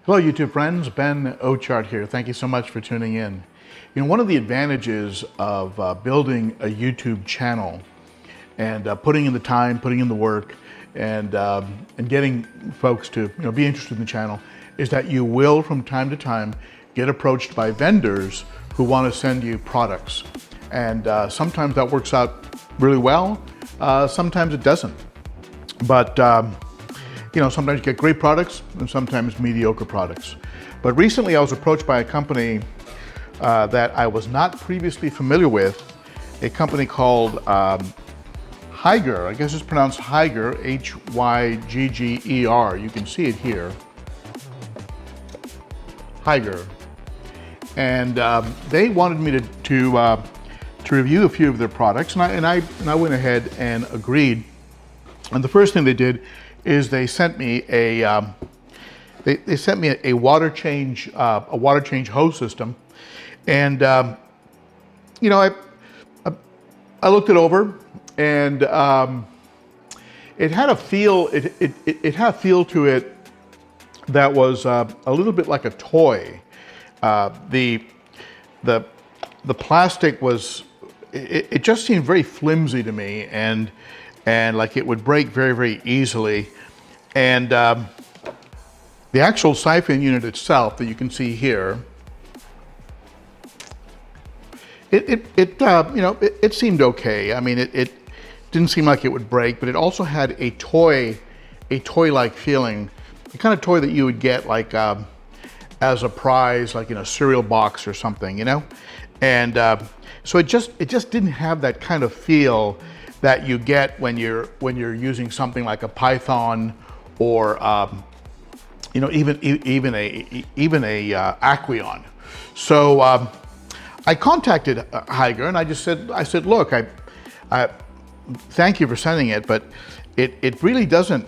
Hello YouTube friends, Ben Ochart here. Thank you so much for tuning in. You know, one of the advantages of building a YouTube channel and putting in the time, putting in the work, and getting folks to be interested in the channel is that you will from time to time get approached by vendors who want to send you products. And sometimes that works out really well, sometimes it doesn't. But sometimes you get great products and sometimes mediocre products. But recently I was approached by a company that I was not previously familiar with, a company called Hygger. I guess it's pronounced Hygger, H-Y-G-G-E-R. You can see it here, Hygger. And they wanted me to review a few of their products, and I went ahead and agreed. And the first thing they did is they sent me a water change hose system, and I looked it over, and it had a feel. It had a feel to it that was a little bit like a toy. The plastic was. It just seemed very flimsy to me, and like it would break very, very easily. And the actual syphon unit itself that you can see here, it seemed okay. I mean, it didn't seem like it would break, but it also had a toy-like feeling, the kind of toy that you would get like as a prize, like in a cereal box or something, And so it just didn't have that kind of feel that you get when you're using something like a Python or even a Aquarium. So I contacted Hygger and I said, look, I thank you for sending it, but it really doesn't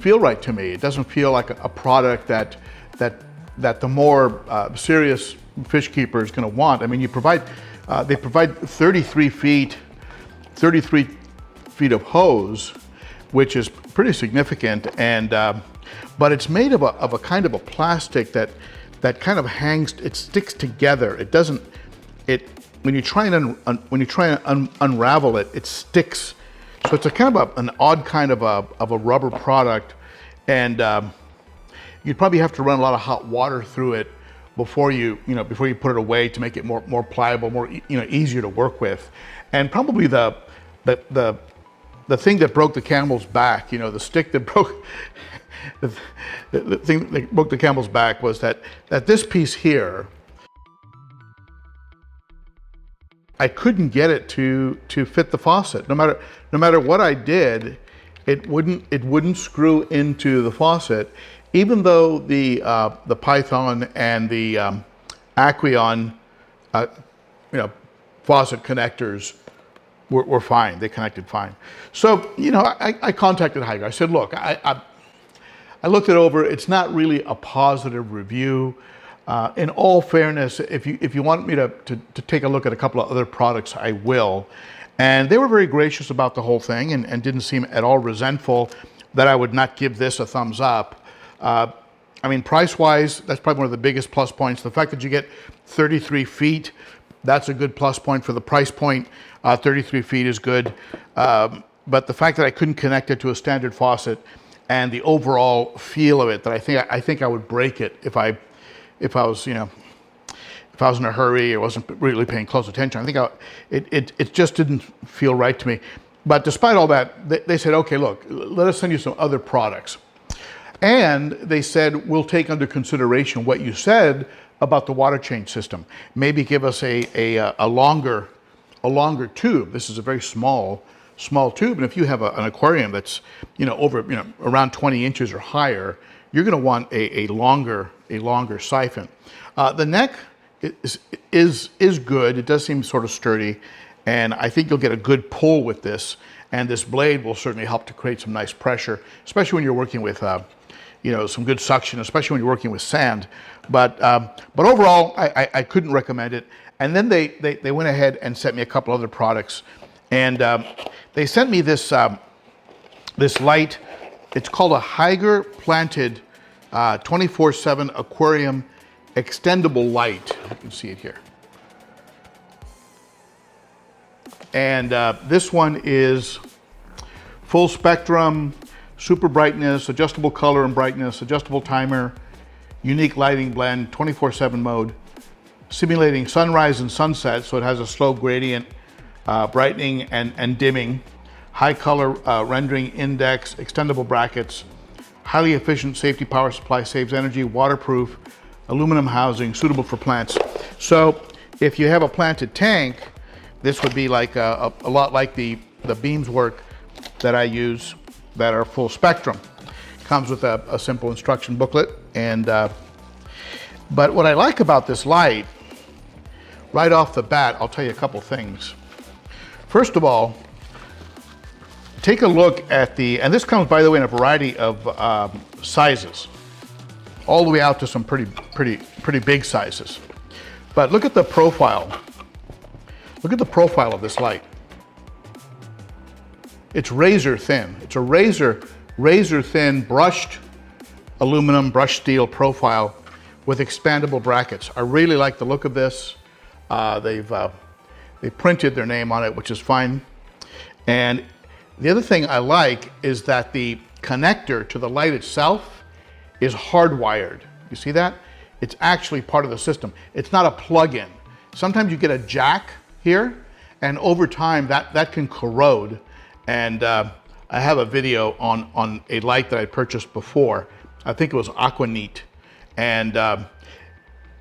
feel right to me. It doesn't feel like a product that the more serious fish keeper is going to want. I mean, they provide 33 feet of hose, which is pretty significant, and but it's made of a kind of a plastic that kind of hangs. It sticks together. It doesn't. When you try and unravel it, it sticks. So it's a kind of an odd kind of a rubber product, and you'd probably have to run a lot of hot water through it before you put it away to make it more pliable, more easier to work with. And probably the thing that broke the camel's back, the stick that broke the thing that broke the camel's back was that this piece here, I couldn't get it to fit the faucet. No matter what I did, it wouldn't screw into the faucet, even though the Python and the Aquarium faucet connectors were fine. They connected fine. So I contacted Hygger. I said, look, I looked it over. It's not really a positive review. In all fairness, if you want me to take a look at a couple of other products, I will. And they were very gracious about the whole thing and didn't seem at all resentful that I would not give this a thumbs up. I mean, price-wise, that's probably one of the biggest plus points. The fact that you get 33 feet, that's a good plus point for the price point. 33 feet is good. But the fact that I couldn't connect it to a standard faucet and the overall feel of it, that I think I would break it if I was in a hurry or wasn't really paying close attention. I think it just didn't feel right to me. But despite all that, they said, okay, look, let us send you some other products. And they said, we'll take under consideration what you said about the water change system. Maybe give us a longer tube. This is a very small tube, and if you have an aquarium that's around 20 inches or higher, you're going to want a longer syphon. The neck is good. It does seem sort of sturdy, and I think you'll get a good pull with this. And this blade will certainly help to create some nice pressure, especially when you're working with some good suction, especially when you're working with sand. But overall, I couldn't recommend it. And then they went ahead and sent me a couple other products, and they sent me this light. It's called a Hygger planted 24/7 Aquarium extendable light. You can see it here. And this one is full spectrum, super brightness, adjustable color and brightness, adjustable timer, unique lighting blend, 24/7 mode, simulating sunrise and sunset, so it has a slow gradient, brightening and dimming, high color rendering index, extendable brackets, highly efficient safety power supply, saves energy, waterproof, aluminum housing, suitable for plants. So if you have a planted tank, this would be like a lot like the beams work that I use that are full spectrum. Comes with a simple instruction booklet. And but what I like about this light, right off the bat, I'll tell you a couple things. First of all, take a look at and this comes, by the way, in a variety of sizes, all the way out to some pretty big sizes. But look at the profile. Look at the profile of this light. It's razor thin. It's a razor thin brushed aluminum, brushed steel profile with expandable brackets. I really like the look of this. They printed their name on it, which is fine. And the other thing I like is that the connector to the light itself is hardwired. You see that? It's actually part of the system. It's not a plug-in. Sometimes you get a jack here, and over time that can corrode. And I have a video on a light that I purchased before. I think it was Aquaneat. And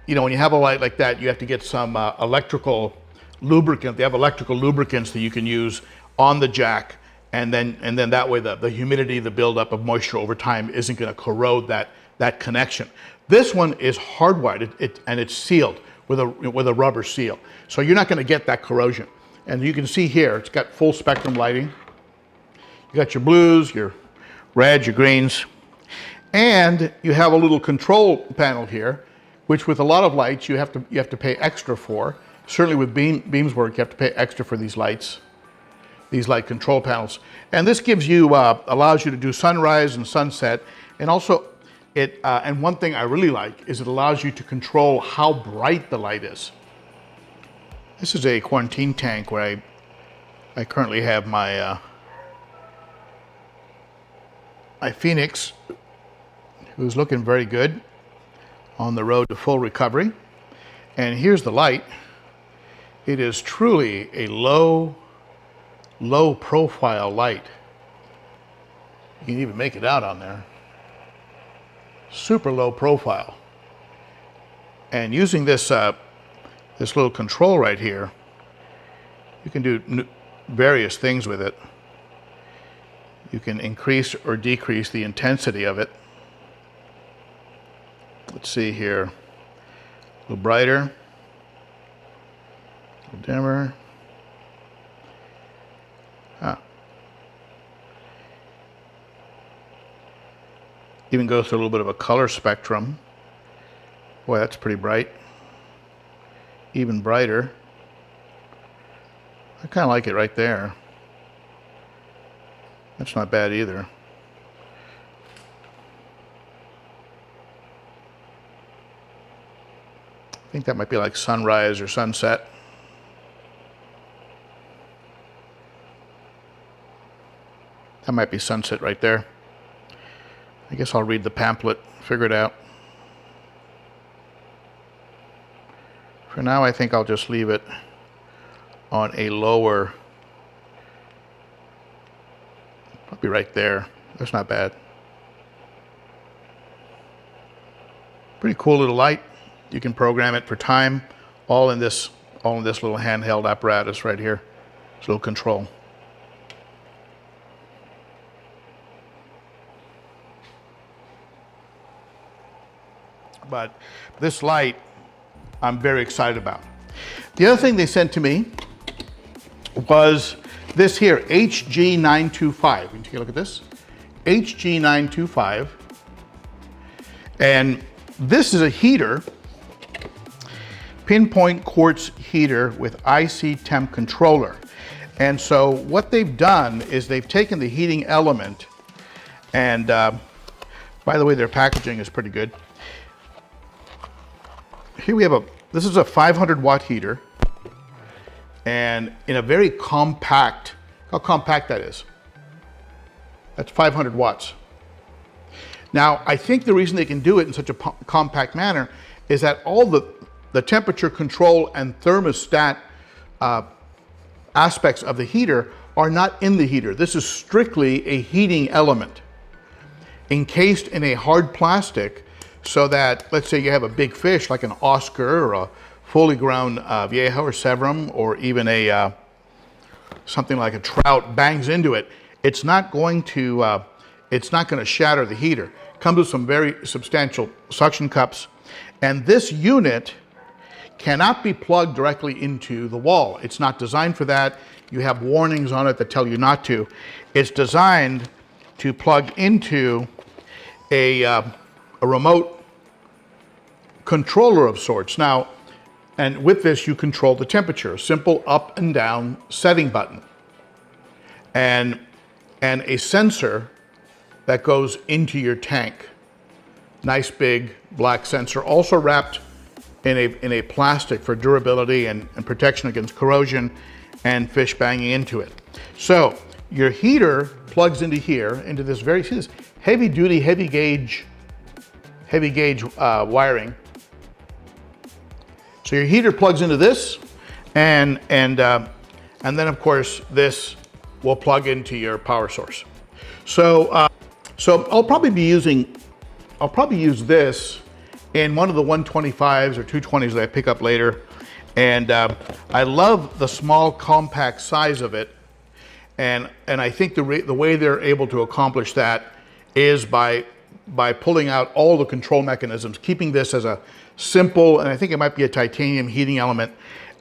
you know, when you have a light like that, you have to get some electrical lubricant. They have electrical lubricants that you can use on the jack, and then that way the humidity, the buildup of moisture over time isn't going to corrode that connection. This one is hardwired, and it's sealed with a rubber seal, so you're not going to get that corrosion. And you can see here, it's got full spectrum lighting. You got your blues, your reds, your greens, and you have a little control panel here, which with a lot of lights you have to pay extra for. Certainly with beams work, you have to pay extra for these lights, these light control panels. And this gives you allows you to do sunrise and sunset, and also and one thing I really like is it allows you to control how bright the light is. This is a quarantine tank where I currently have my my Phoenix, who's looking very good, on the road to full recovery. And here's the light. It is truly a low profile light. You can even make it out on there. Super low profile. And using this this little control right here, you can do various things with it. You can increase or decrease the intensity of it. Let's see here. A little brighter, a little dimmer. Even goes through a little bit of a color spectrum. Boy, that's pretty bright. Even brighter. I kind of like it right there. That's not bad either. I think that might be like sunrise or sunset. That might be sunset right there. I guess I'll read the pamphlet, figure it out. For now, I think I'll just leave it on a lower, probably right there. That's not bad. Pretty cool little light. You can program it for time, all in this little handheld apparatus right here. This little control. But this light, I'm very excited about. The other thing they sent to me was this here, HG925. You can take a look at this. HG925. And this is a heater, pinpoint quartz heater with IC temp controller. And so what they've done is they've taken the heating element and By the way, their packaging is pretty good. Here we have this is a 500 watt heater, and in a very compact, how compact that is. That's 500 watts. Now, I think the reason they can do it in such a compact manner is that all the temperature control and thermostat aspects of the heater are not in the heater. This is strictly a heating element encased in a hard plastic, so that, let's say you have a big fish like an Oscar or a fully grown Vieja or Severum, or even a something like a trout bangs into it, it's not going to shatter the heater. It comes with some very substantial suction cups, and this unit cannot be plugged directly into the wall. It's not designed for that. You have warnings on it that tell you not to. It's designed to plug into a remote controller of sorts. Now, and with this you control the temperature, simple up and down setting button, and a sensor that goes into your tank. Nice big black sensor, also wrapped in a plastic for durability and protection against corrosion and fish banging into it. So your heater plugs into here, into this very, see this heavy duty, heavy gauge wiring. So your heater plugs into this, and then of course this will plug into your power source. So I'll probably use this in one of the 125s or 220s that I pick up later. And I love the small compact size of it. And I think the way they're able to accomplish that is by pulling out all the control mechanisms, keeping this as a simple, and I think it might be a titanium heating element,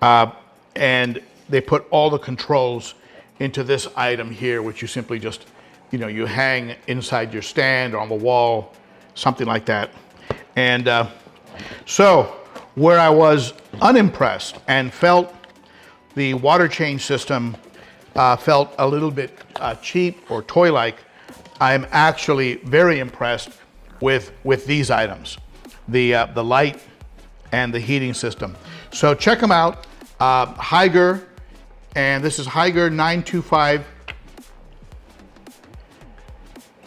and they put all the controls into this item here, which you simply just, you hang inside your stand or on the wall, something like that. And so where I was unimpressed and felt the water change system felt a little bit cheap or toy-like, I'm actually very impressed with these items, the light and the heating system. So check them out, Hygger, and this is Hygger 925.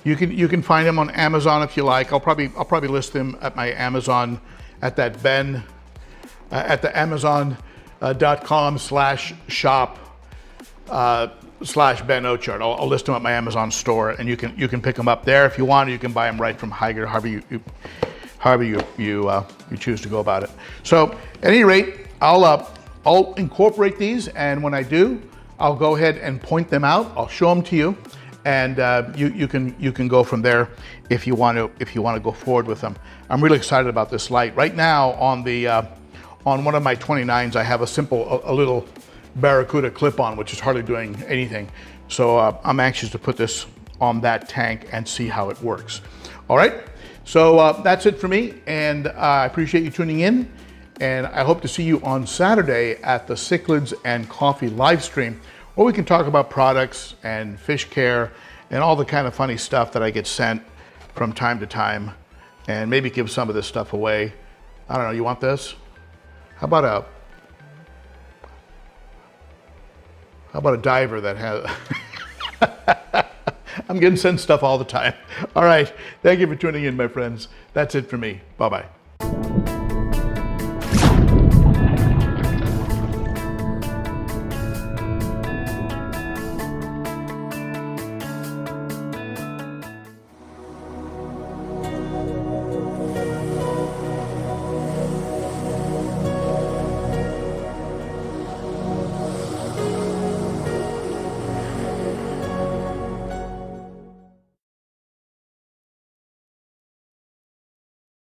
You can find them on Amazon if you like. I'll probably list them at my Amazon, at that at the Amazon.com/shop/Ben Ochart. I'll list them at my Amazon store, and you can pick them up there if you want, or you can buy them right from Hygger, however you choose to go about it. So at any rate, I'll incorporate these, and when I do, I'll go ahead and point them out. I'll show them to you, and you can go from there if you want to go forward with them. I'm really excited about this light. Right now on one of my 29s, I have a little Barracuda clip-on, which is hardly doing anything. So I'm anxious to put this on that tank and see how it works. All right, so that's it for me, and I appreciate you tuning in, and I hope to see you on Saturday at the Cichlids and Coffee live stream, where we can talk about products and fish care and all the kind of funny stuff that I get sent from time to time, and maybe give some of this stuff away. I don't know, you want this? How about a diver that has, I'm getting sent stuff all the time. All right, thank you for tuning in, my friends. That's it for me. Bye-bye.